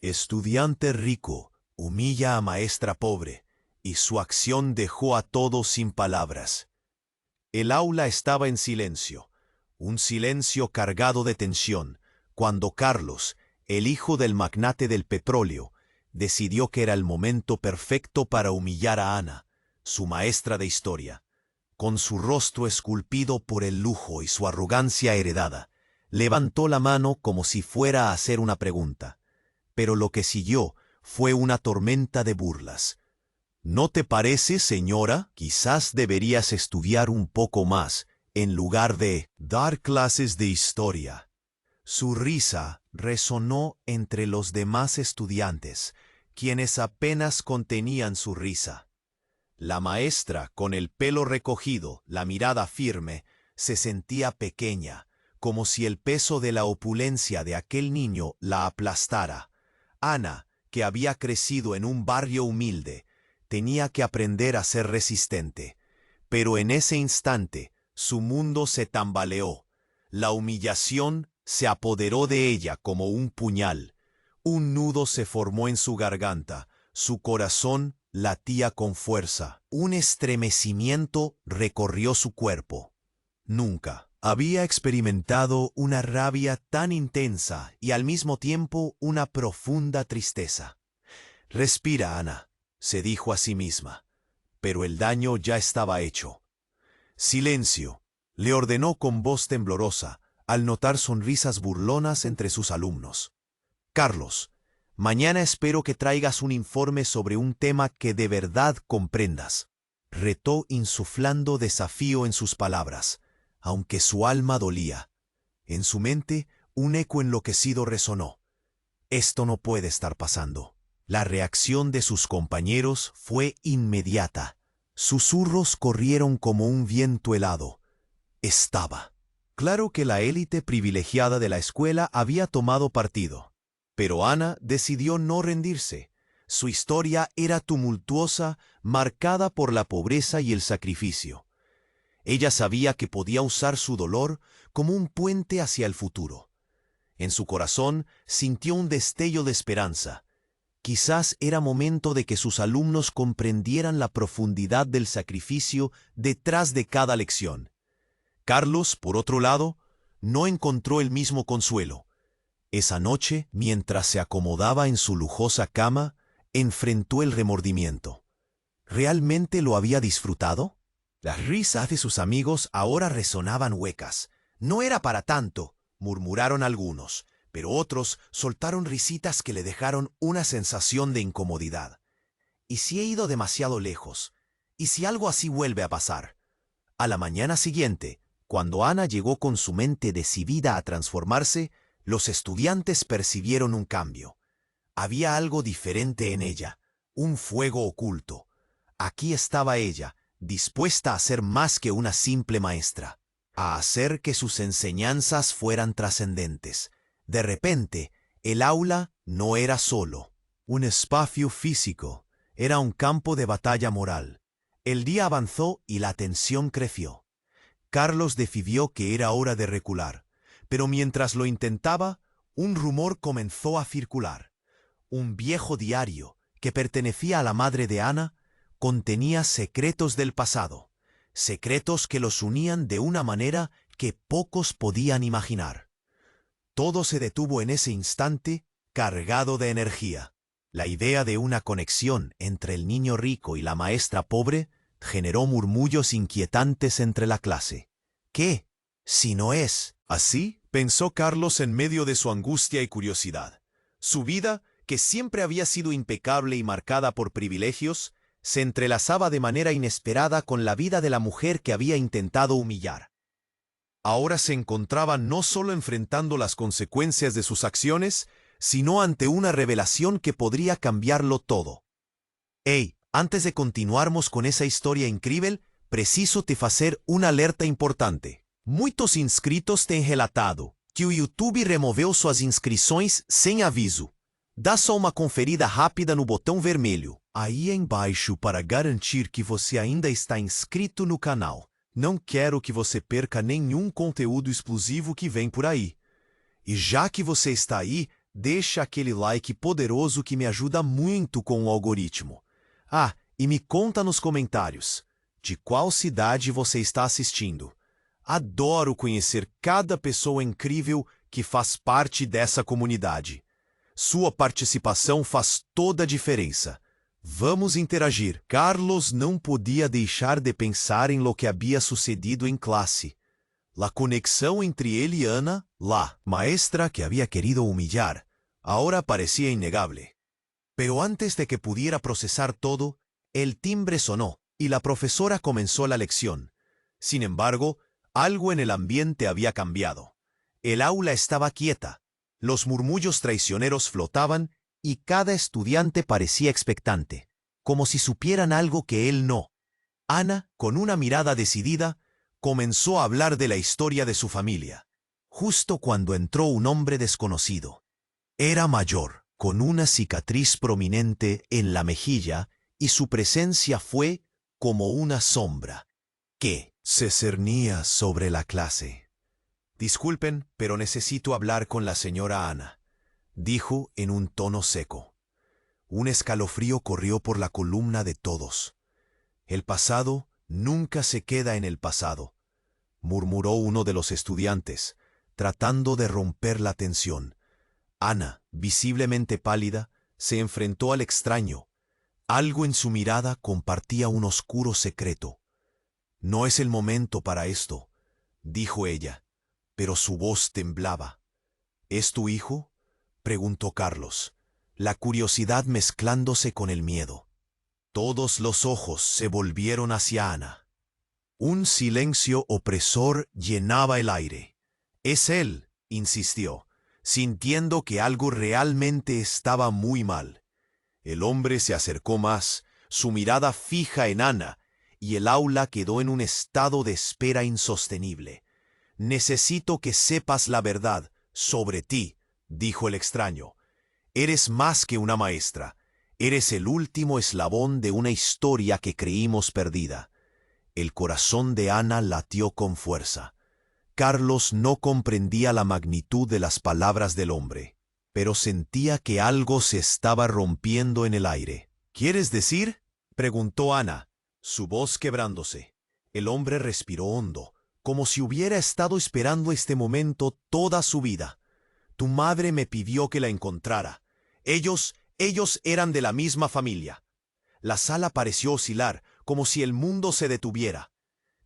Estudiante rico humilla a maestra pobre, y su acción dejó a todos sin palabras. El aula estaba en silencio, un silencio cargado de tensión, cuando Carlos, el hijo del magnate del petróleo, decidió que era el momento perfecto para humillar a Ana, su maestra de historia. Con su rostro esculpido por el lujo y su arrogancia heredada, levantó la mano como si fuera a hacer una pregunta. Pero lo que siguió fue una tormenta de burlas. ¿No te parece, señora? Quizás deberías estudiar un poco más, en lugar de dar clases de historia. Su risa resonó entre los demás estudiantes, quienes apenas contenían su risa. La maestra, con el pelo recogido, la mirada firme, se sentía pequeña, como si el peso de la opulencia de aquel niño la aplastara. Ana, que había crecido en un barrio humilde, tenía que aprender a ser resistente. Pero en ese instante, su mundo se tambaleó. La humillación se apoderó de ella como un puñal. Un nudo se formó en su garganta, su corazón latía con fuerza. Un estremecimiento recorrió su cuerpo. Nunca había experimentado una rabia tan intensa y al mismo tiempo una profunda tristeza. «Respira, Ana», se dijo a sí misma, pero el daño ya estaba hecho. «Silencio», le ordenó con voz temblorosa, al notar sonrisas burlonas entre sus alumnos. «Carlos, mañana espero que traigas un informe sobre un tema que de verdad comprendas», retó insuflando desafío en sus palabras, aunque su alma dolía. En su mente, un eco enloquecido resonó. Esto no puede estar pasando. La reacción de sus compañeros fue inmediata. Susurros corrieron como un viento helado. Estaba. Claro que la élite privilegiada de la escuela había tomado partido. Pero Ana decidió no rendirse. Su historia era tumultuosa, marcada por la pobreza y el sacrificio. Ella sabía que podía usar su dolor como un puente hacia el futuro. En su corazón sintió un destello de esperanza. Quizás era momento de que sus alumnos comprendieran la profundidad del sacrificio detrás de cada lección. Carlos, por otro lado, no encontró el mismo consuelo. Esa noche, mientras se acomodaba en su lujosa cama, enfrentó el remordimiento. ¿Realmente lo había disfrutado? Las risas de sus amigos ahora resonaban huecas. «No era para tanto», murmuraron algunos, pero otros soltaron risitas que le dejaron una sensación de incomodidad. ¿Y si he ido demasiado lejos? ¿Y si algo así vuelve a pasar? A la mañana siguiente, cuando Ana llegó con su mente decidida a transformarse, los estudiantes percibieron un cambio. Había algo diferente en ella, un fuego oculto. Aquí estaba ella, dispuesta a ser más que una simple maestra, a hacer que sus enseñanzas fueran trascendentes. De repente, el aula no era solo un espacio físico, era un campo de batalla moral. El día avanzó y la tensión creció. Carlos decidió que era hora de recular, pero mientras lo intentaba, un rumor comenzó a circular. Un viejo diario, que pertenecía a la madre de Ana, contenía secretos del pasado, secretos que los unían de una manera que pocos podían imaginar. Todo se detuvo en ese instante, cargado de energía. La idea de una conexión entre el niño rico y la maestra pobre generó murmullos inquietantes entre la clase. ¿Qué? Si no es así, pensó Carlos en medio de su angustia y curiosidad. Su vida, que siempre había sido impecable y marcada por privilegios, se entrelazaba de manera inesperada con la vida de la mujer que había intentado humillar. Ahora se encontraba no solo enfrentando las consecuencias de sus acciones, sino ante una revelación que podría cambiarlo todo. «Hey, antes de continuarmos con esa historia incrível, preciso te fazer uma alerta importante. Muitos inscritos têm relatado que o YouTube removeu suas inscrições sem aviso. Dá só uma conferida rápida no botão vermelho aí embaixo para garantir que você ainda está inscrito no canal. Não quero que você perca nenhum conteúdo exclusivo que vem por aí. E já que você está aí, deixa aquele like poderoso que me ajuda muito com o algoritmo. Ah, e me conta nos comentários, de qual cidade você está assistindo. Adoro conhecer cada pessoa incrível que faz parte dessa comunidade. Sua participação faz toda a diferença. Vamos interagir. Carlos não podia deixar de pensar em lo que havia sucedido em classe. La conexión entre él y Ana, la maestra que había querido humillar, ahora parecía innegable. Pero antes de que pudiera procesar todo, el timbre sonó y la profesora comenzó la lección. Sin embargo, algo en el ambiente había cambiado. El aula estaba quieta, los murmullos traicioneros flotaban y cada estudiante parecía expectante, como si supieran algo que él no. Ana, con una mirada decidida, comenzó a hablar de la historia de su familia, justo cuando entró un hombre desconocido. Era mayor, con una cicatriz prominente en la mejilla, y su presencia fue como una sombra, que se cernía sobre la clase. Disculpen, pero necesito hablar con la señora Ana, dijo en un tono seco. Un escalofrío corrió por la columna de todos. El pasado nunca se queda en el pasado, murmuró uno de los estudiantes, tratando de romper la tensión. Ana, visiblemente pálida, se enfrentó al extraño. Algo en su mirada compartía un oscuro secreto. No es el momento para esto, dijo ella, pero su voz temblaba. ¿Es tu hijo?, preguntó Carlos, la curiosidad mezclándose con el miedo. Todos los ojos se volvieron hacia Ana. Un silencio opresor llenaba el aire. «Es él», insistió, sintiendo que algo realmente estaba muy mal. El hombre se acercó más, su mirada fija en Ana, y el aula quedó en un estado de espera insostenible. «Necesito que sepas la verdad sobre ti», dijo el extraño. «Eres más que una maestra. Eres el último eslabón de una historia que creímos perdida». El corazón de Ana latió con fuerza. Carlos no comprendía la magnitud de las palabras del hombre, pero sentía que algo se estaba rompiendo en el aire. «¿Quieres decir?», preguntó Ana, su voz quebrándose. El hombre respiró hondo, como si hubiera estado esperando este momento toda su vida. «Tu madre me pidió que la encontrara. Ellos eran de la misma familia». La sala pareció oscilar, como si el mundo se detuviera.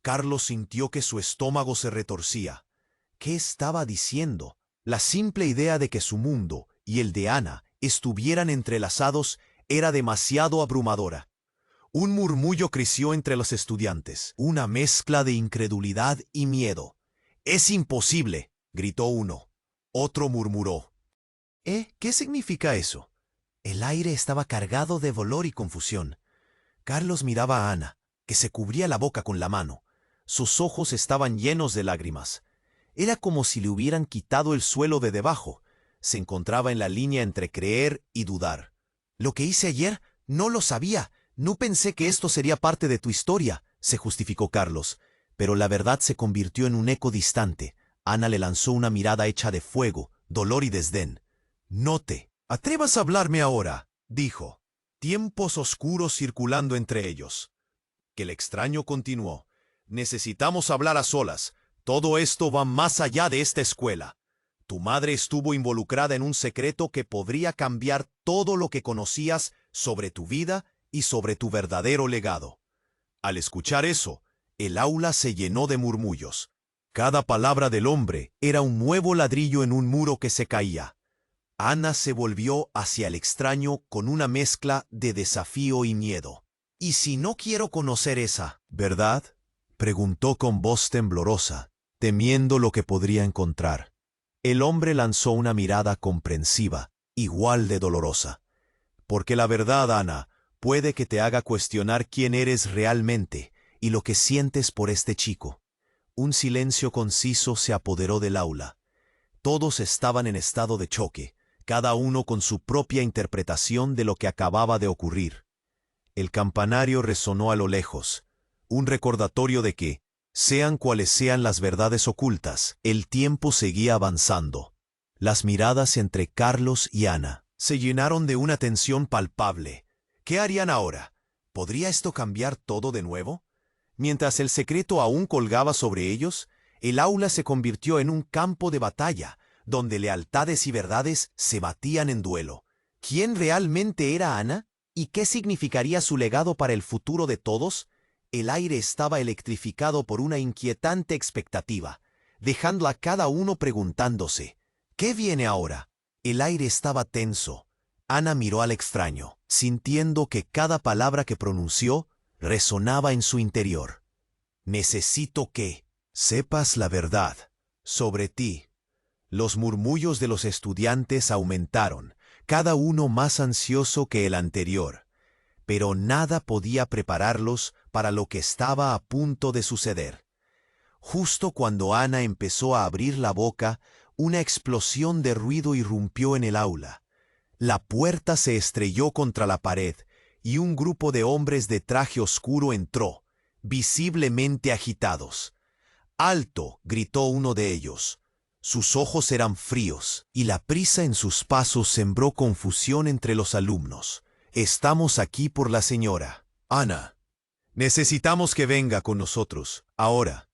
Carlos sintió que su estómago se retorcía. ¿Qué estaba diciendo? La simple idea de que su mundo y el de Ana estuvieran entrelazados era demasiado abrumadora. Un murmullo creció entre los estudiantes, una mezcla de incredulidad y miedo. «Es imposible», gritó uno. Otro murmuró. ¿Qué significa eso? El aire estaba cargado de dolor y confusión. Carlos miraba a Ana, que se cubría la boca con la mano. Sus ojos estaban llenos de lágrimas. Era como si le hubieran quitado el suelo de debajo. Se encontraba en la línea entre creer y dudar. «Lo que hice ayer, no lo sabía. No pensé que esto sería parte de tu historia», se justificó Carlos. Pero la verdad se convirtió en un eco distante. Ana le lanzó una mirada hecha de fuego, dolor y desdén. «No te atrevas a hablarme ahora», dijo. Tiempos oscuros circulando entre ellos. Que el extraño continuó. «Necesitamos hablar a solas. Todo esto va más allá de esta escuela. Tu madre estuvo involucrada en un secreto que podría cambiar todo lo que conocías sobre tu vida y sobre tu verdadero legado». Al escuchar eso, el aula se llenó de murmullos. Cada palabra del hombre era un nuevo ladrillo en un muro que se caía. Ana se volvió hacia el extraño con una mezcla de desafío y miedo. «¿Y si no quiero conocer esa verdad?», preguntó con voz temblorosa, temiendo lo que podría encontrar. El hombre lanzó una mirada comprensiva, igual de dolorosa. «Porque la verdad, Ana, puede que te haga cuestionar quién eres realmente y lo que sientes por este chico». Un silencio conciso se apoderó del aula. Todos estaban en estado de choque, cada uno con su propia interpretación de lo que acababa de ocurrir. El campanario resonó a lo lejos, un recordatorio de que, sean cuales sean las verdades ocultas, el tiempo seguía avanzando. Las miradas entre Carlos y Ana se llenaron de una tensión palpable. ¿Qué harían ahora? ¿Podría esto cambiar todo de nuevo? Mientras el secreto aún colgaba sobre ellos, el aula se convirtió en un campo de batalla, donde lealtades y verdades se batían en duelo. ¿Quién realmente era Ana? ¿Y qué significaría su legado para el futuro de todos? El aire estaba electrificado por una inquietante expectativa, dejando a cada uno preguntándose, ¿qué viene ahora? El aire estaba tenso. Ana miró al extraño, sintiendo que cada palabra que pronunció resonaba en su interior. Necesito que sepas la verdad sobre ti. Los murmullos de los estudiantes aumentaron, cada uno más ansioso que el anterior, pero nada podía prepararlos para lo que estaba a punto de suceder. Justo cuando Ana empezó a abrir la boca, una explosión de ruido irrumpió en el aula. La puerta se estrelló contra la pared y un grupo de hombres de traje oscuro entró, visiblemente agitados. ¡Alto!, gritó uno de ellos. Sus ojos eran fríos y la prisa en sus pasos sembró confusión entre los alumnos. Estamos aquí por la señora Ana. Necesitamos que venga con nosotros, ahora.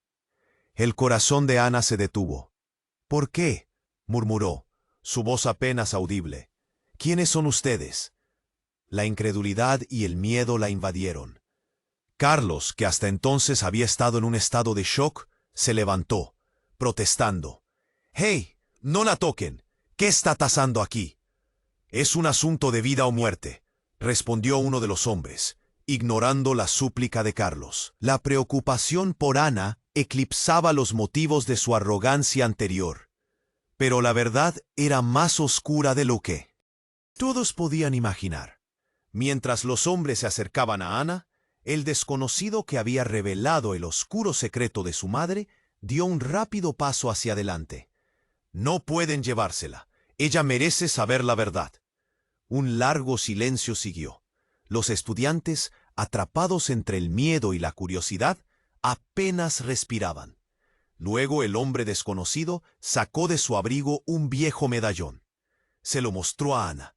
El corazón de Ana se detuvo. ¿Por qué?, murmuró, su voz apenas audible. ¿Quiénes son ustedes? La incredulidad y el miedo la invadieron. Carlos, que hasta entonces había estado en un estado de shock, se levantó, protestando. «¡Hey! ¡No la toquen! ¿Qué está pasando aquí?» «Es un asunto de vida o muerte», respondió uno de los hombres, ignorando la súplica de Carlos. La preocupación por Ana eclipsaba los motivos de su arrogancia anterior. Pero la verdad era más oscura de lo que todos podían imaginar. Mientras los hombres se acercaban a Ana, el desconocido que había revelado el oscuro secreto de su madre dio un rápido paso hacia adelante. «No pueden llevársela. Ella merece saber la verdad». Un largo silencio siguió. Los estudiantes, atrapados entre el miedo y la curiosidad, apenas respiraban. Luego el hombre desconocido sacó de su abrigo un viejo medallón. Se lo mostró a Ana.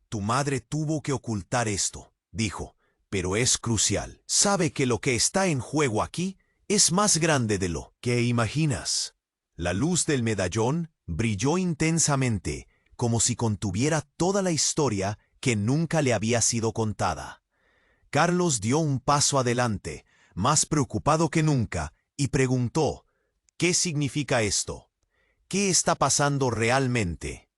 «Tu madre tuvo que ocultar esto», dijo, «pero es crucial. Sabe que lo que está en juego aquí es más grande de lo que imaginas». La luz del medallón brilló intensamente, como si contuviera toda la historia que nunca le había sido contada. Carlos dio un paso adelante, más preocupado que nunca, y preguntó, «¿Qué significa esto? ¿Qué está pasando realmente?»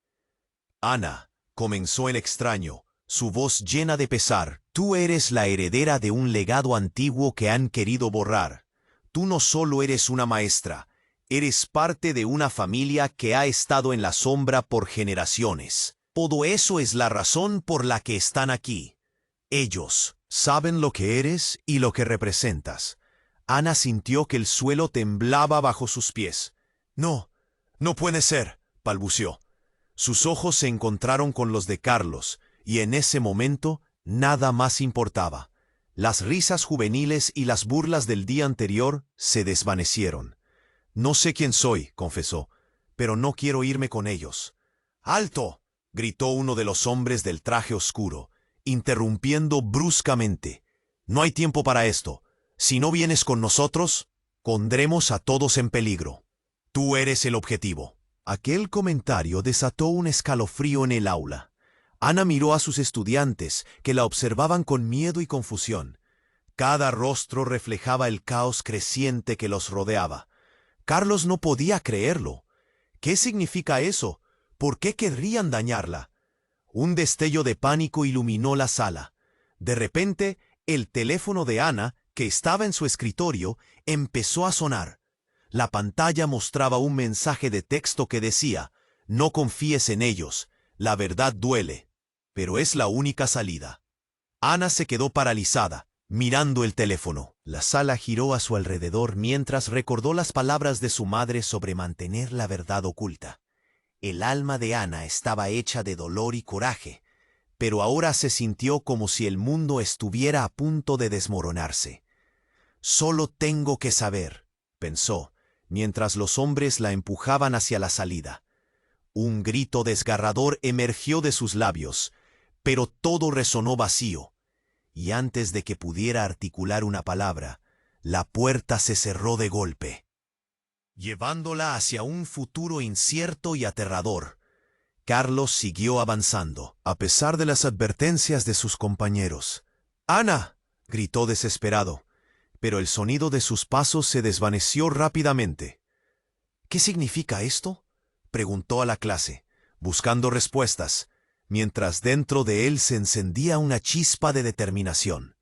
«Ana», comenzó el extraño, su voz llena de pesar, «tú eres la heredera de un legado antiguo que han querido borrar. Tú no solo eres una maestra, eres parte de una familia que ha estado en la sombra por generaciones. Todo eso es la razón por la que están aquí. Ellos saben lo que eres y lo que representas». Ana sintió que el suelo temblaba bajo sus pies. «No, no puede ser», balbuceó. Sus ojos se encontraron con los de Carlos, y en ese momento nada más importaba. Las risas juveniles y las burlas del día anterior se desvanecieron. «No sé quién soy», confesó, «pero no quiero irme con ellos». «¡Alto!», gritó uno de los hombres del traje oscuro, interrumpiendo bruscamente. «No hay tiempo para esto. Si no vienes con nosotros, pondremos a todos en peligro. Tú eres el objetivo». Aquel comentario desató un escalofrío en el aula. Ana miró a sus estudiantes, que la observaban con miedo y confusión. Cada rostro reflejaba el caos creciente que los rodeaba. Carlos no podía creerlo. ¿Qué significa eso? ¿Por qué querrían dañarla? Un destello de pánico iluminó la sala. De repente, el teléfono de Ana, que estaba en su escritorio, empezó a sonar. La pantalla mostraba un mensaje de texto que decía: «No confíes en ellos, la verdad duele, pero es la única salida». Ana se quedó paralizada, mirando el teléfono. La sala giró a su alrededor mientras recordó las palabras de su madre sobre mantener la verdad oculta. El alma de Ana estaba hecha de dolor y coraje, pero ahora se sintió como si el mundo estuviera a punto de desmoronarse. «Solo tengo que saber», pensó, mientras los hombres la empujaban hacia la salida. Un grito desgarrador emergió de sus labios, pero todo resonó vacío, y antes de que pudiera articular una palabra, la puerta se cerró de golpe, llevándola hacia un futuro incierto y aterrador. Carlos siguió avanzando, a pesar de las advertencias de sus compañeros. «¡Ana!», gritó desesperado, pero el sonido de sus pasos se desvaneció rápidamente. «¿Qué significa esto?», preguntó a la clase, buscando respuestas, mientras dentro de él se encendía una chispa de determinación.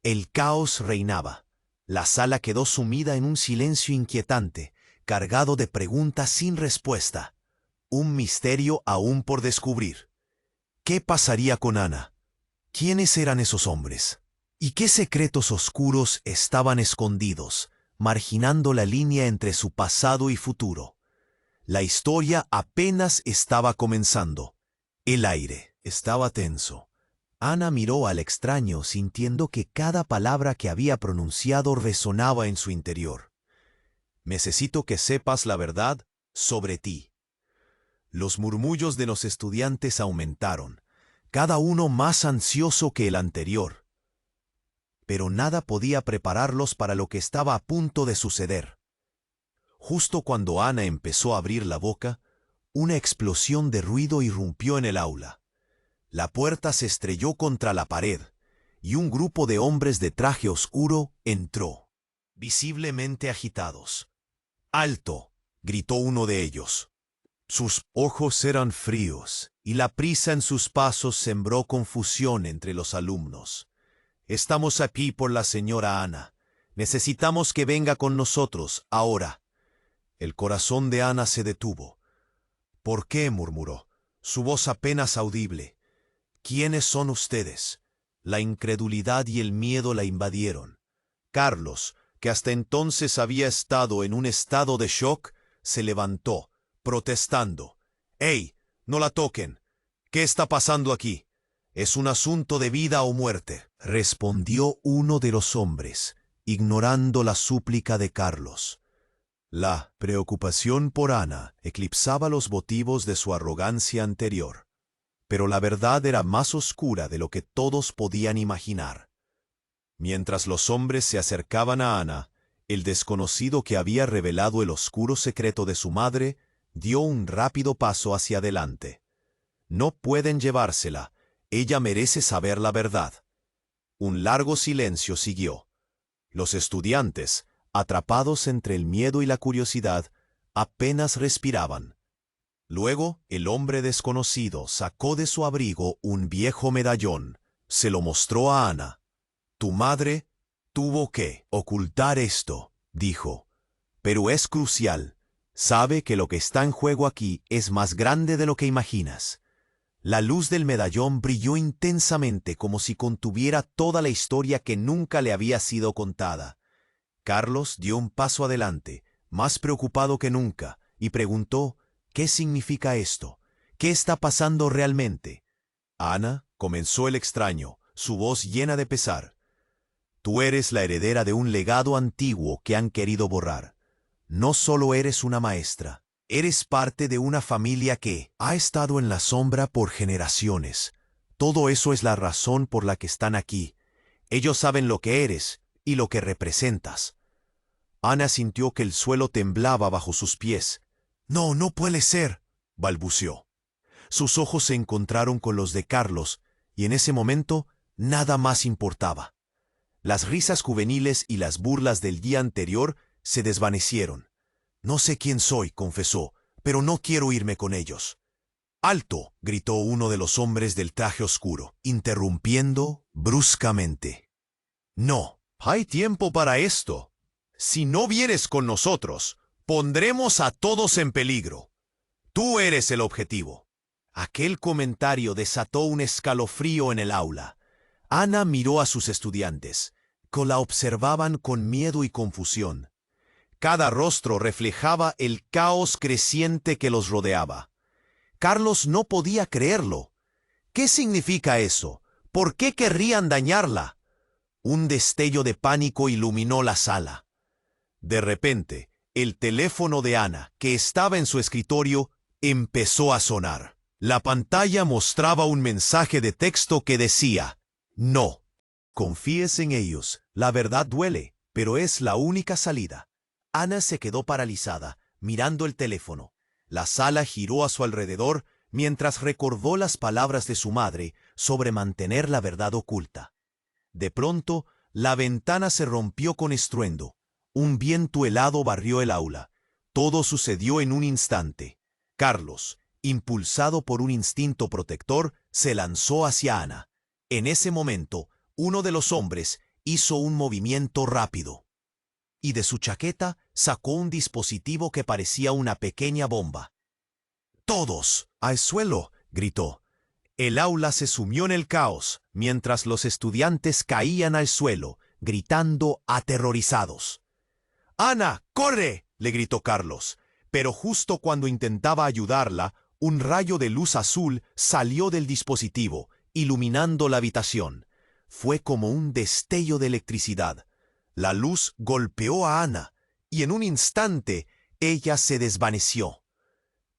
El caos reinaba. La sala quedó sumida en un silencio inquietante, cargado de preguntas sin respuesta. Un misterio aún por descubrir. ¿Qué pasaría con Ana? ¿Quiénes eran esos hombres? ¿Y qué secretos oscuros estaban escondidos, marginando la línea entre su pasado y futuro? La historia apenas estaba comenzando. El aire estaba tenso. Ana miró al extraño sintiendo que cada palabra que había pronunciado resonaba en su interior. «Necesito que sepas la verdad sobre ti». Los murmullos de los estudiantes aumentaron, cada uno más ansioso que el anterior. Pero nada podía prepararlos para lo que estaba a punto de suceder. Justo cuando Ana empezó a abrir la boca, una explosión de ruido irrumpió en el aula. La puerta se estrelló contra la pared, y un grupo de hombres de traje oscuro entró, visiblemente agitados. «¡Alto!», gritó uno de ellos. Sus ojos eran fríos, y la prisa en sus pasos sembró confusión entre los alumnos. «Estamos aquí por la señora Ana. Necesitamos que venga con nosotros, ahora». El corazón de Ana se detuvo. «¿Por qué?», murmuró, su voz apenas audible. «¿Quiénes son ustedes?». La incredulidad y el miedo la invadieron. Carlos, que hasta entonces había estado en un estado de shock, se levantó, protestando. «¡Ey! ¡No la toquen! ¿Qué está pasando aquí? Es un asunto de vida o muerte», respondió uno de los hombres, ignorando la súplica de Carlos. La preocupación por Ana eclipsaba los motivos de su arrogancia anterior, pero la verdad era más oscura de lo que todos podían imaginar. Mientras los hombres se acercaban a Ana, el desconocido que había revelado el oscuro secreto de su madre dio un rápido paso hacia adelante. «No pueden llevársela, ella merece saber la verdad». Un largo silencio siguió. Los estudiantes, atrapados entre el miedo y la curiosidad, apenas respiraban. Luego, el hombre desconocido sacó de su abrigo un viejo medallón. Se lo mostró a Ana. «Tu madre tuvo que ocultar esto», dijo. «Pero es crucial. Sabe que lo que está en juego aquí es más grande de lo que imaginas». La luz del medallón brilló intensamente como si contuviera toda la historia que nunca le había sido contada. Carlos dio un paso adelante, más preocupado que nunca, y preguntó: «¿Qué significa esto? ¿Qué está pasando realmente?». «Ana», comenzó el extraño, su voz llena de pesar, «tú eres la heredera de un legado antiguo que han querido borrar. No solo eres una maestra, eres parte de una familia que ha estado en la sombra por generaciones. Todo eso es la razón por la que están aquí. Ellos saben lo que eres y lo que representas». Ana sintió que el suelo temblaba bajo sus pies. «No, no puede ser», balbuceó. Sus ojos se encontraron con los de Carlos, y en ese momento nada más importaba. Las risas juveniles y las burlas del día anterior se desvanecieron. «No sé quién soy», confesó, «pero no quiero irme con ellos». «¡Alto!», gritó uno de los hombres del traje oscuro, interrumpiendo bruscamente. «No, hay tiempo para esto. Si no vienes con nosotros, pondremos a todos en peligro. Tú eres el objetivo». Aquel comentario desató un escalofrío en el aula. Ana miró a sus estudiantes, que la observaban con miedo y confusión. Cada rostro reflejaba el caos creciente que los rodeaba. Carlos no podía creerlo. ¿Qué significa eso? ¿Por qué querrían dañarla? Un destello de pánico iluminó la sala. De repente, el teléfono de Ana, que estaba en su escritorio, empezó a sonar. La pantalla mostraba un mensaje de texto que decía: no. Confíes en ellos, la verdad duele, pero es la única salida. Ana se quedó paralizada, mirando el teléfono. La sala giró a su alrededor mientras recordó las palabras de su madre sobre mantener la verdad oculta. De pronto, la ventana se rompió con estruendo. Un viento helado barrió el aula. Todo sucedió en un instante. Carlos, impulsado por un instinto protector, se lanzó hacia Ana. En ese momento, uno de los hombres hizo un movimiento rápido y de su chaqueta sacó un dispositivo que parecía una pequeña bomba. ¡Todos al suelo!, gritó. El aula se sumió en el caos, mientras los estudiantes caían al suelo, gritando aterrorizados. «¡Ana, corre!», le gritó Carlos, pero justo cuando intentaba ayudarla, un rayo de luz azul salió del dispositivo, iluminando la habitación. Fue como un destello de electricidad. La luz golpeó a Ana, y en un instante ella se desvaneció.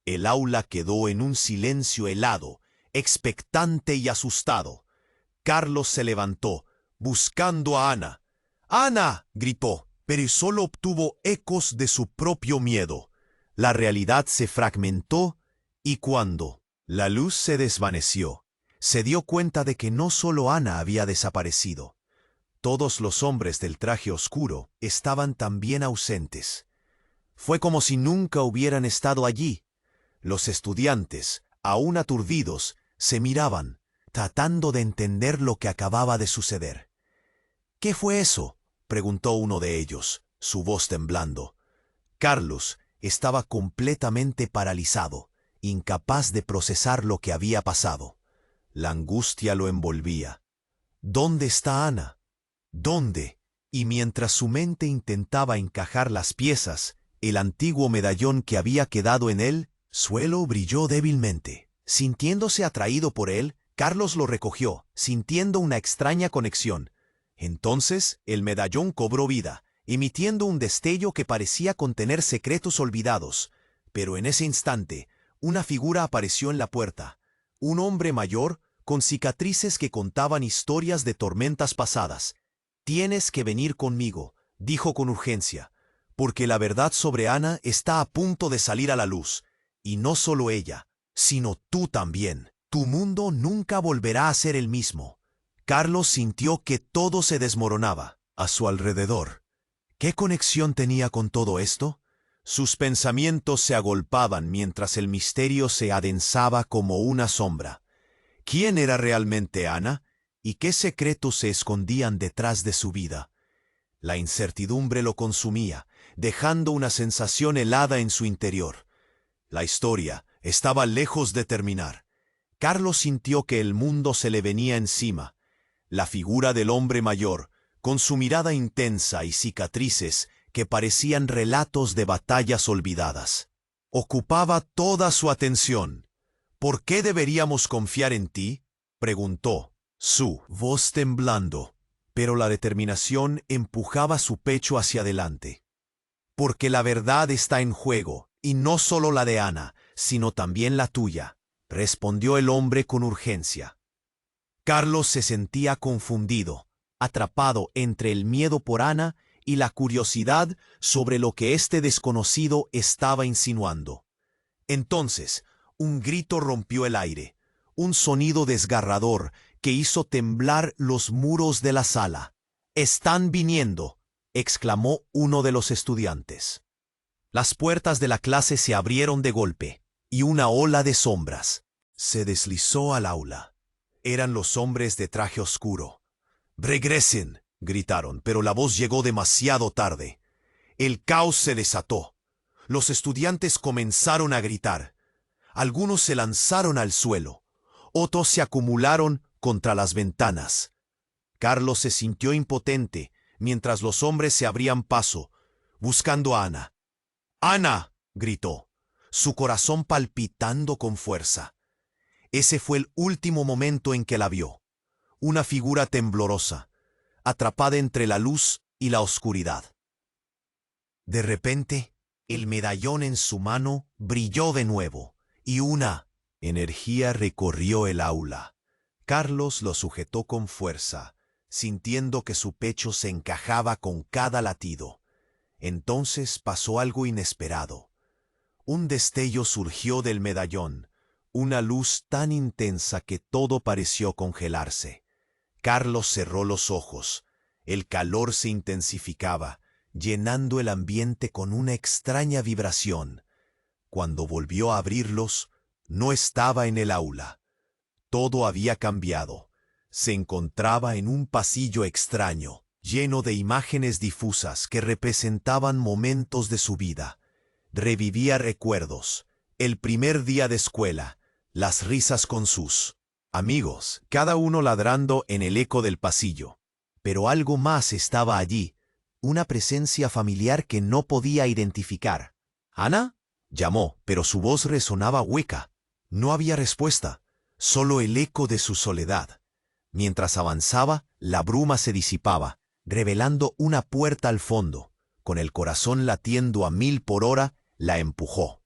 El aula quedó en un silencio helado, expectante y asustado. Carlos se levantó, buscando a Ana. «¡Ana!», gritó, pero solo obtuvo ecos de su propio miedo. La realidad se fragmentó y cuando la luz se desvaneció, se dio cuenta de que no solo Ana había desaparecido. Todos los hombres del traje oscuro estaban también ausentes. Fue como si nunca hubieran estado allí. Los estudiantes, aún aturdidos, se miraban, tratando de entender lo que acababa de suceder. «¿Qué fue eso?», preguntó uno de ellos, su voz temblando. Carlos estaba completamente paralizado, incapaz de procesar lo que había pasado. La angustia lo envolvía. ¿Dónde está Ana? ¿Dónde? Y mientras su mente intentaba encajar las piezas, el antiguo medallón que había quedado en el suelo brilló débilmente. Sintiéndose atraído por él, Carlos lo recogió, sintiendo una extraña conexión. Entonces, el medallón cobró vida, emitiendo un destello que parecía contener secretos olvidados. Pero en ese instante, una figura apareció en la puerta. Un hombre mayor, con cicatrices que contaban historias de tormentas pasadas. «Tienes que venir conmigo», dijo con urgencia, «porque la verdad sobre Ana está a punto de salir a la luz. Y no solo ella, sino tú también. Tu mundo nunca volverá a ser el mismo». Carlos sintió que todo se desmoronaba a su alrededor. ¿Qué conexión tenía con todo esto? Sus pensamientos se agolpaban mientras el misterio se adensaba como una sombra. ¿Quién era realmente Ana? ¿Y qué secretos se escondían detrás de su vida? La incertidumbre lo consumía, dejando una sensación helada en su interior. La historia estaba lejos de terminar. Carlos sintió que el mundo se le venía encima. La figura del hombre mayor, con su mirada intensa y cicatrices que parecían relatos de batallas olvidadas, ocupaba toda su atención. «¿Por qué deberíamos confiar en ti?», preguntó, su voz temblando, pero la determinación empujaba su pecho hacia adelante. «Porque la verdad está en juego, y no solo la de Ana, sino también la tuya», respondió el hombre con urgencia. Carlos se sentía confundido, atrapado entre el miedo por Ana y la curiosidad sobre lo que este desconocido estaba insinuando. Entonces, un grito rompió el aire, un sonido desgarrador que hizo temblar los muros de la sala. «¡Están viniendo!», exclamó uno de los estudiantes. Las puertas de la clase se abrieron de golpe, y una ola de sombras se deslizó al aula. Eran los hombres de traje oscuro. «¡Regresen!», gritaron, pero la voz llegó demasiado tarde. El caos se desató. Los estudiantes comenzaron a gritar. Algunos se lanzaron al suelo. Otros se acumularon contra las ventanas. Carlos se sintió impotente mientras los hombres se abrían paso, buscando a Ana. «¡Ana!», gritó, su corazón palpitando con fuerza. Ese fue el último momento en que la vio. Una figura temblorosa, atrapada entre la luz y la oscuridad. De repente, el medallón en su mano brilló de nuevo, y una energía recorrió el aula. Carlos lo sujetó con fuerza, sintiendo que su pecho se encajaba con cada latido. Entonces pasó algo inesperado. Un destello surgió del medallón, una luz tan intensa que todo pareció congelarse. Carlos cerró los ojos. El calor se intensificaba, llenando el ambiente con una extraña vibración. Cuando volvió a abrirlos, no estaba en el aula. Todo había cambiado. Se encontraba en un pasillo extraño, lleno de imágenes difusas que representaban momentos de su vida. Revivía recuerdos, el primer día de escuela, las risas con sus amigos, cada uno ladrando en el eco del pasillo. Pero algo más estaba allí, una presencia familiar que no podía identificar. ¿Ana? Llamó, pero su voz resonaba hueca. No había respuesta, solo el eco de su soledad. Mientras avanzaba, la bruma se disipaba, revelando una puerta al fondo. Con el corazón latiendo a 1000 por hora, la empujó.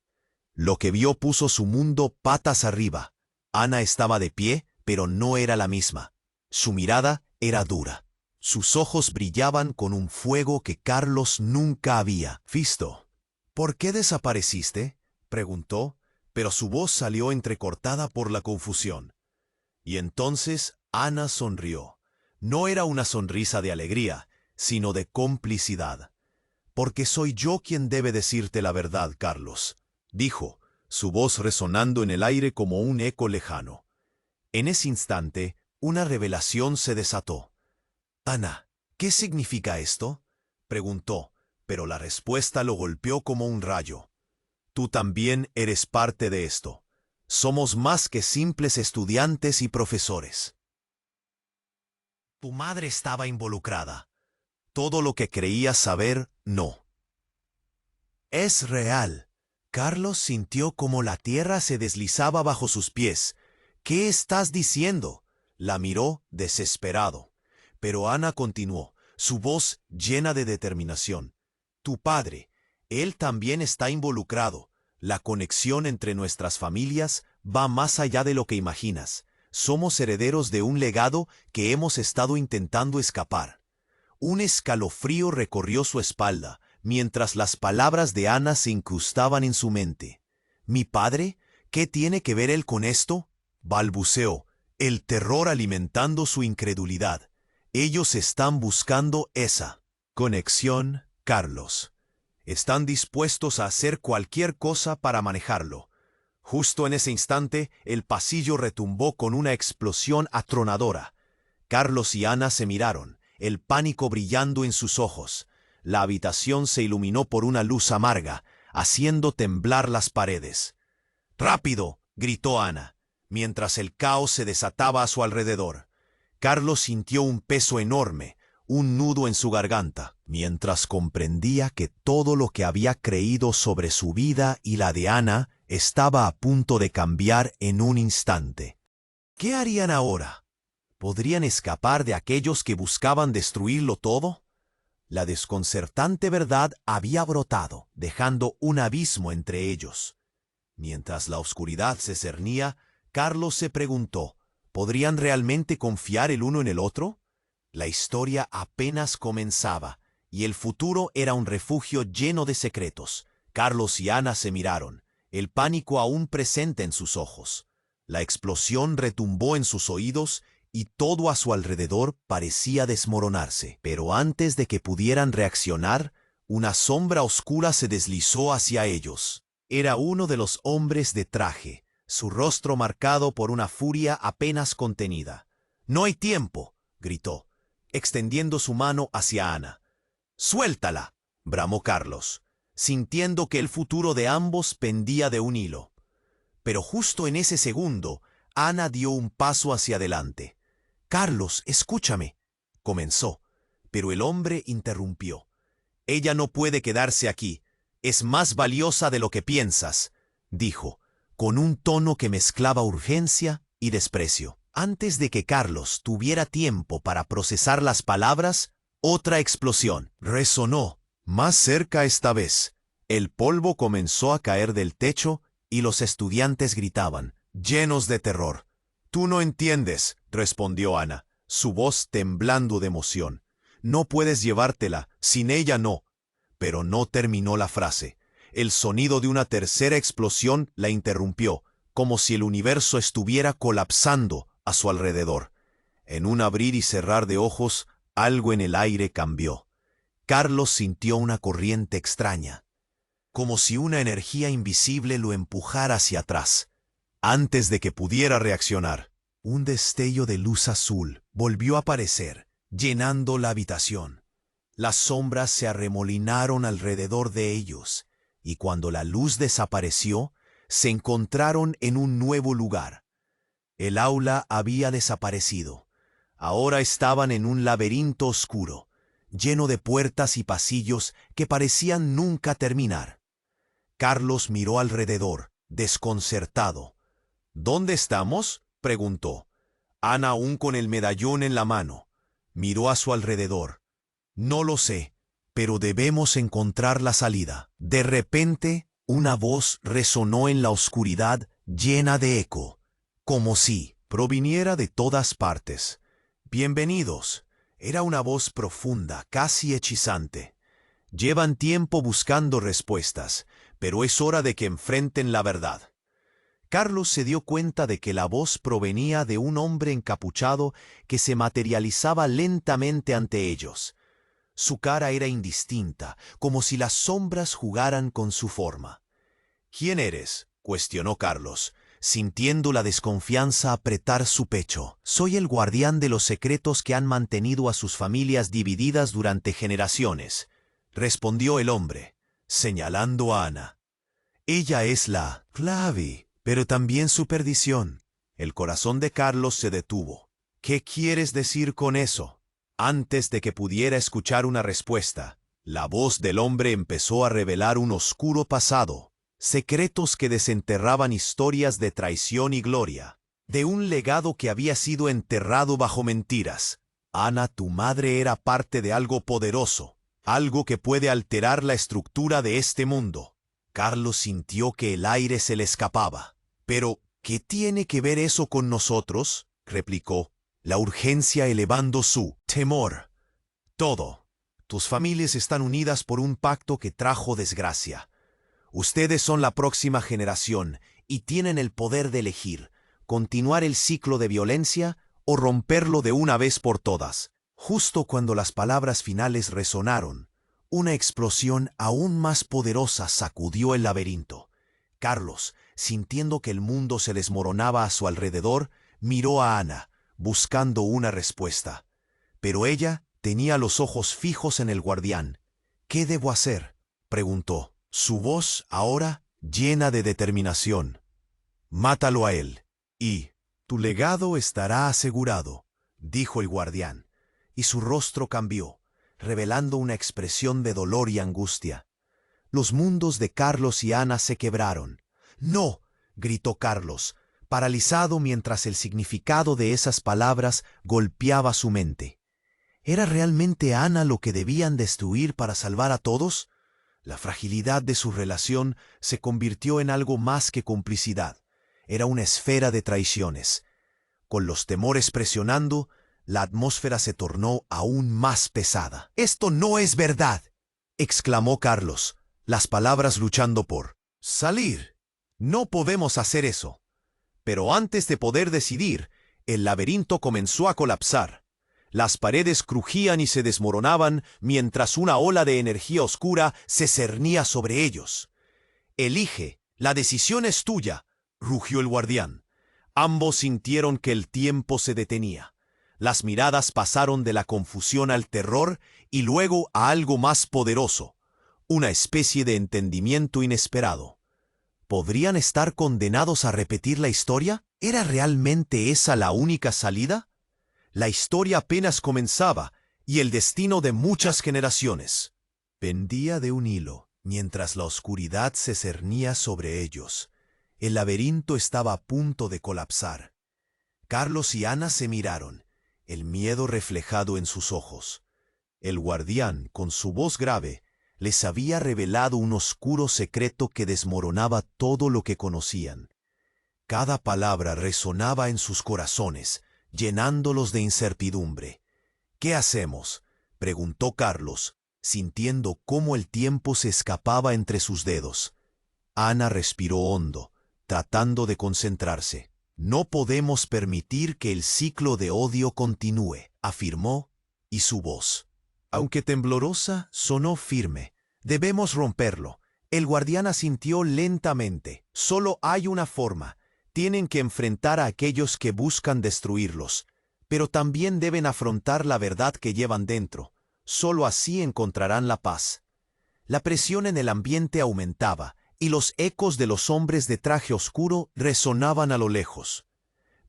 Lo que vio puso su mundo patas arriba. Ana estaba de pie, pero no era la misma. Su mirada era dura. Sus ojos brillaban con un fuego que Carlos nunca había visto. ¿Por qué desapareciste?, preguntó, pero su voz salió entrecortada por la confusión. Y entonces Ana sonrió. No era una sonrisa de alegría, sino de complicidad. «Porque soy yo quien debe decirte la verdad, Carlos», dijo, su voz resonando en el aire como un eco lejano. En ese instante, una revelación se desató. «Ana, ¿qué significa esto?», preguntó, pero la respuesta lo golpeó como un rayo. «Tú también eres parte de esto. Somos más que simples estudiantes y profesores». Tu madre estaba involucrada. Todo lo que creías saber, no. Es real. Carlos sintió como la tierra se deslizaba bajo sus pies. ¿Qué estás diciendo?, la miró desesperado. Pero Ana continuó, su voz llena de determinación. Tu padre, él también está involucrado. La conexión entre nuestras familias va más allá de lo que imaginas. Somos herederos de un legado que hemos estado intentando escapar. Un escalofrío recorrió su espalda, mientras las palabras de Ana se incrustaban en su mente. ¿Mi padre? ¿Qué tiene que ver él con esto?, balbuceó, el terror alimentando su incredulidad. Ellos están buscando esa conexión, Carlos. Están dispuestos a hacer cualquier cosa para manejarlo. Justo en ese instante, el pasillo retumbó con una explosión atronadora. Carlos y Ana se miraron, el pánico brillando en sus ojos. La habitación se iluminó por una luz amarga, haciendo temblar las paredes. «¡Rápido!», gritó Ana, mientras el caos se desataba a su alrededor. Carlos sintió un peso enorme, un nudo en su garganta, mientras comprendía que todo lo que había creído sobre su vida y la de Ana estaba a punto de cambiar en un instante. ¿Qué harían ahora? ¿Podrían escapar de aquellos que buscaban destruirlo todo? La desconcertante verdad había brotado, dejando un abismo entre ellos. Mientras la oscuridad se cernía, Carlos se preguntó, ¿podrían realmente confiar el uno en el otro? La historia apenas comenzaba, y el futuro era un refugio lleno de secretos. Carlos y Ana se miraron, el pánico aún presente en sus ojos. La explosión retumbó en sus oídos y todo a su alrededor parecía desmoronarse. Pero antes de que pudieran reaccionar, una sombra oscura se deslizó hacia ellos. Era uno de los hombres de traje, su rostro marcado por una furia apenas contenida. «¡No hay tiempo!», gritó, extendiendo su mano hacia Ana. «¡Suéltala!», bramó Carlos, sintiendo que el futuro de ambos pendía de un hilo. Pero justo en ese segundo, Ana dio un paso hacia adelante. «Carlos, escúchame», comenzó, pero el hombre interrumpió. «Ella no puede quedarse aquí. Es más valiosa de lo que piensas», dijo, con un tono que mezclaba urgencia y desprecio. Antes de que Carlos tuviera tiempo para procesar las palabras, otra explosión resonó, más cerca esta vez. El polvo comenzó a caer del techo y los estudiantes gritaban, llenos de terror. «Tú no entiendes», respondió Ana, su voz temblando de emoción. «No puedes llevártela, sin ella no». Pero no terminó la frase. El sonido de una tercera explosión la interrumpió, como si el universo estuviera colapsando a su alrededor. En un abrir y cerrar de ojos, algo en el aire cambió. Carlos sintió una corriente extraña, como si una energía invisible lo empujara hacia atrás. Antes de que pudiera reaccionar, un destello de luz azul volvió a aparecer, llenando la habitación. Las sombras se arremolinaron alrededor de ellos, y cuando la luz desapareció, se encontraron en un nuevo lugar. El aula había desaparecido. Ahora estaban en un laberinto oscuro, lleno de puertas y pasillos que parecían nunca terminar. Carlos miró alrededor, desconcertado. «¿Dónde estamos?», preguntó. Ana, aún con el medallón en la mano, miró a su alrededor. «No lo sé, pero debemos encontrar la salida». De repente, una voz resonó en la oscuridad llena de eco, como si proviniera de todas partes. «Bienvenidos». Era una voz profunda, casi hechizante. «Llevan tiempo buscando respuestas, pero es hora de que enfrenten la verdad». Carlos se dio cuenta de que la voz provenía de un hombre encapuchado que se materializaba lentamente ante ellos. Su cara era indistinta, como si las sombras jugaran con su forma. «¿Quién eres?», cuestionó Carlos, sintiendo la desconfianza apretar su pecho. «Soy el guardián de los secretos que han mantenido a sus familias divididas durante generaciones», respondió el hombre, señalando a Ana. «Ella es la clave, pero también su perdición». El corazón de Carlos se detuvo. «¿Qué quieres decir con eso?». Antes de que pudiera escuchar una respuesta, la voz del hombre empezó a revelar un oscuro pasado, secretos que desenterraban historias de traición y gloria, de un legado que había sido enterrado bajo mentiras. «Ana, tu madre era parte de algo poderoso, algo que puede alterar la estructura de este mundo». Carlos sintió que el aire se le escapaba. «¿Pero qué tiene que ver eso con nosotros?», replicó, la urgencia elevando su temor. «Todo. Tus familias están unidas por un pacto que trajo desgracia. Ustedes son la próxima generación y tienen el poder de elegir, continuar el ciclo de violencia o romperlo de una vez por todas». Justo cuando las palabras finales resonaron, una explosión aún más poderosa sacudió el laberinto. Carlos, sintiendo que el mundo se desmoronaba a su alrededor, miró a Ana, buscando una respuesta. Pero ella tenía los ojos fijos en el guardián. «¿Qué debo hacer?», preguntó, su voz ahora llena de determinación. «Mátalo a él, y tu legado estará asegurado», dijo el guardián, y su rostro cambió, revelando una expresión de dolor y angustia. Los mundos de Carlos y Ana se quebraron. «¡No!», gritó Carlos, paralizado mientras el significado de esas palabras golpeaba su mente. ¿Era realmente Ana lo que debían destruir para salvar a todos? La fragilidad de su relación se convirtió en algo más que complicidad. Era una esfera de traiciones. Con los temores presionando, la atmósfera se tornó aún más pesada. «¡Esto no es verdad!», exclamó Carlos, las palabras luchando por salir. «No podemos hacer eso». Pero antes de poder decidir, el laberinto comenzó a colapsar. Las paredes crujían y se desmoronaban mientras una ola de energía oscura se cernía sobre ellos. «Elige, la decisión es tuya», rugió el guardián. Ambos sintieron que el tiempo se detenía. Las miradas pasaron de la confusión al terror y luego a algo más poderoso, una especie de entendimiento inesperado. ¿Podrían estar condenados a repetir la historia? ¿Era realmente esa la única salida? La historia apenas comenzaba y el destino de muchas generaciones pendía de un hilo, mientras la oscuridad se cernía sobre ellos. El laberinto estaba a punto de colapsar. Carlos y Ana se miraron, el miedo reflejado en sus ojos. El guardián, con su voz grave, les había revelado un oscuro secreto que desmoronaba todo lo que conocían. Cada palabra resonaba en sus corazones, llenándolos de incertidumbre. «¿Qué hacemos?», preguntó Carlos, sintiendo cómo el tiempo se escapaba entre sus dedos. Ana respiró hondo, tratando de concentrarse. «No podemos permitir que el ciclo de odio continúe», afirmó, y su voz, aunque temblorosa, sonó firme. «Debemos romperlo». El guardián asintió lentamente. «Solo hay una forma. Tienen que enfrentar a aquellos que buscan destruirlos, pero también deben afrontar la verdad que llevan dentro. Solo así encontrarán la paz». La presión en el ambiente aumentaba, y los ecos de los hombres de traje oscuro resonaban a lo lejos.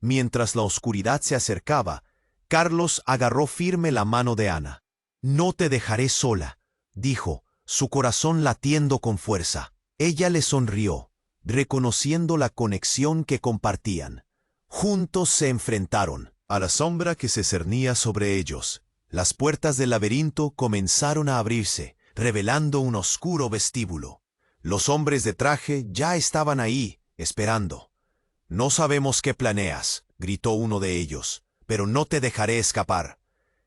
Mientras la oscuridad se acercaba, Carlos agarró firme la mano de Ana. «No te dejaré sola», dijo, su corazón latiendo con fuerza. Ella le sonrió, reconociendo la conexión que compartían. Juntos se enfrentaron a la sombra que se cernía sobre ellos. Las puertas del laberinto comenzaron a abrirse, revelando un oscuro vestíbulo. Los hombres de traje ya estaban ahí, esperando. «No sabemos qué planeas», gritó uno de ellos, «pero no te dejaré escapar».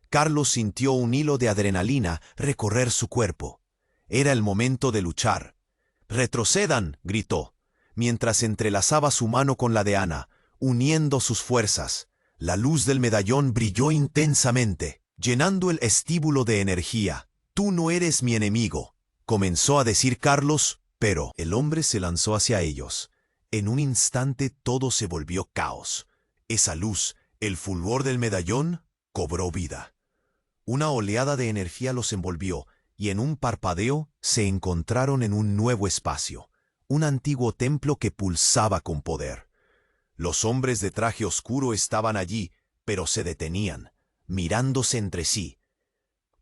Carlos sintió un hilo de adrenalina recorrer su cuerpo. Era el momento de luchar. «¡Retrocedan!», gritó, mientras entrelazaba su mano con la de Ana, uniendo sus fuerzas. La luz del medallón brilló intensamente, llenando el vestíbulo de energía. «Tú no eres mi enemigo», comenzó a decir Carlos, pero el hombre se lanzó hacia ellos. En un instante todo se volvió caos. Esa luz, el fulgor del medallón, cobró vida. Una oleada de energía los envolvió, y en un parpadeo se encontraron en un nuevo espacio, un antiguo templo que pulsaba con poder. Los hombres de traje oscuro estaban allí, pero se detenían, mirándose entre sí.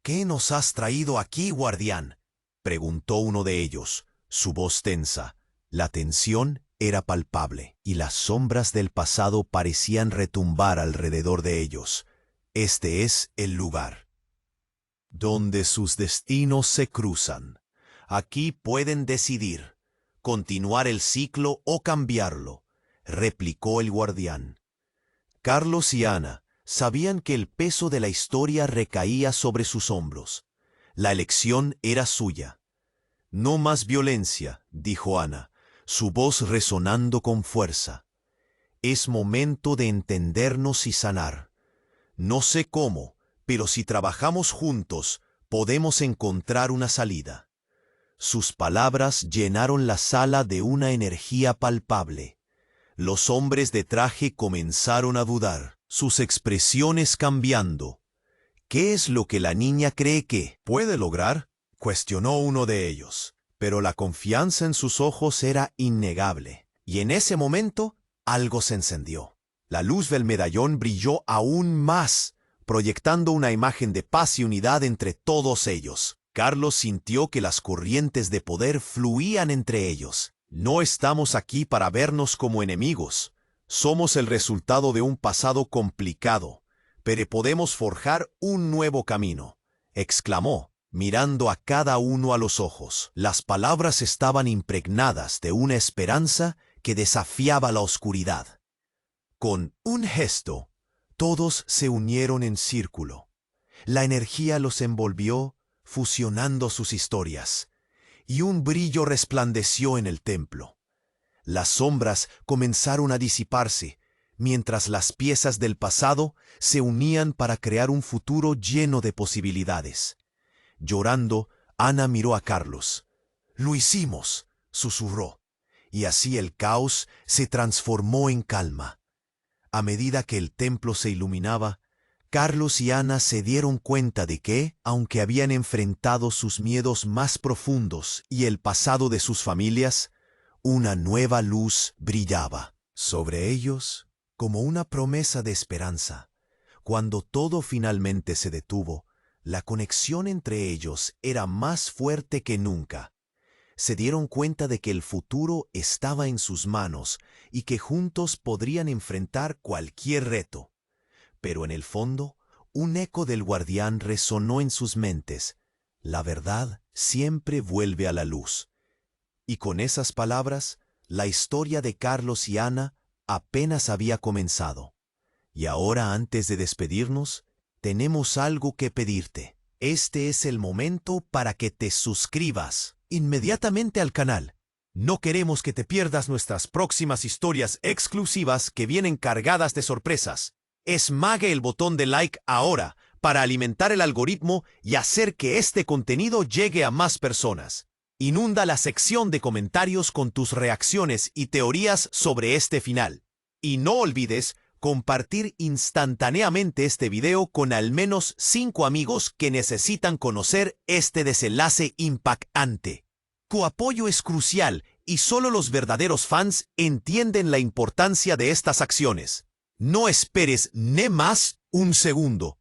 «¿Qué nos has traído aquí, guardián?», preguntó uno de ellos, su voz tensa. La tensión era palpable, y las sombras del pasado parecían retumbar alrededor de ellos. «Este es el lugar donde sus destinos se cruzan. Aquí pueden decidir, continuar el ciclo o cambiarlo», replicó el guardián. Carlos y Ana sabían que el peso de la historia recaía sobre sus hombros. La elección era suya. «No más violencia», dijo Ana, su voz resonando con fuerza. «Es momento de entendernos y sanar. No sé cómo, pero si trabajamos juntos, podemos encontrar una salida». Sus palabras llenaron la sala de una energía palpable. Los hombres de traje comenzaron a dudar, sus expresiones cambiando. «¿Qué es lo que la niña cree que puede lograr?», cuestionó uno de ellos. Pero la confianza en sus ojos era innegable, y en ese momento algo se encendió. La luz del medallón brilló aún más, proyectando una imagen de paz y unidad entre todos ellos. Carlos sintió que las corrientes de poder fluían entre ellos. «No estamos aquí para vernos como enemigos. Somos el resultado de un pasado complicado, pero podemos forjar un nuevo camino», exclamó, mirando a cada uno a los ojos. Las palabras estaban impregnadas de una esperanza que desafiaba la oscuridad. Con un gesto, todos se unieron en círculo. La energía los envolvió, fusionando sus historias, y un brillo resplandeció en el templo. Las sombras comenzaron a disiparse, mientras las piezas del pasado se unían para crear un futuro lleno de posibilidades. Llorando, Ana miró a Carlos. «Lo hicimos», susurró, y así el caos se transformó en calma. A medida que el templo se iluminaba, Carlos y Ana se dieron cuenta de que, aunque habían enfrentado sus miedos más profundos y el pasado de sus familias, una nueva luz brillaba sobre ellos como una promesa de esperanza. Cuando todo finalmente se detuvo, la conexión entre ellos era más fuerte que nunca. Se dieron cuenta de que el futuro estaba en sus manos y que juntos podrían enfrentar cualquier reto. Pero en el fondo, un eco del guardián resonó en sus mentes. La verdad siempre vuelve a la luz. Y con esas palabras, la historia de Carlos y Ana apenas había comenzado. Y ahora, antes de despedirnos, tenemos algo que pedirte. Este es el momento para que te suscribas inmediatamente al canal. No queremos que te pierdas nuestras próximas historias exclusivas que vienen cargadas de sorpresas. Esmague el botón de like ahora para alimentar el algoritmo y hacer que este contenido llegue a más personas. Inunda la sección de comentarios con tus reacciones y teorías sobre este final. Y no olvides compartir instantáneamente este video con al menos 5 amigos que necesitan conocer este desenlace impactante. Tu apoyo es crucial y solo los verdaderos fans entienden la importancia de estas acciones. No esperes ni más un segundo.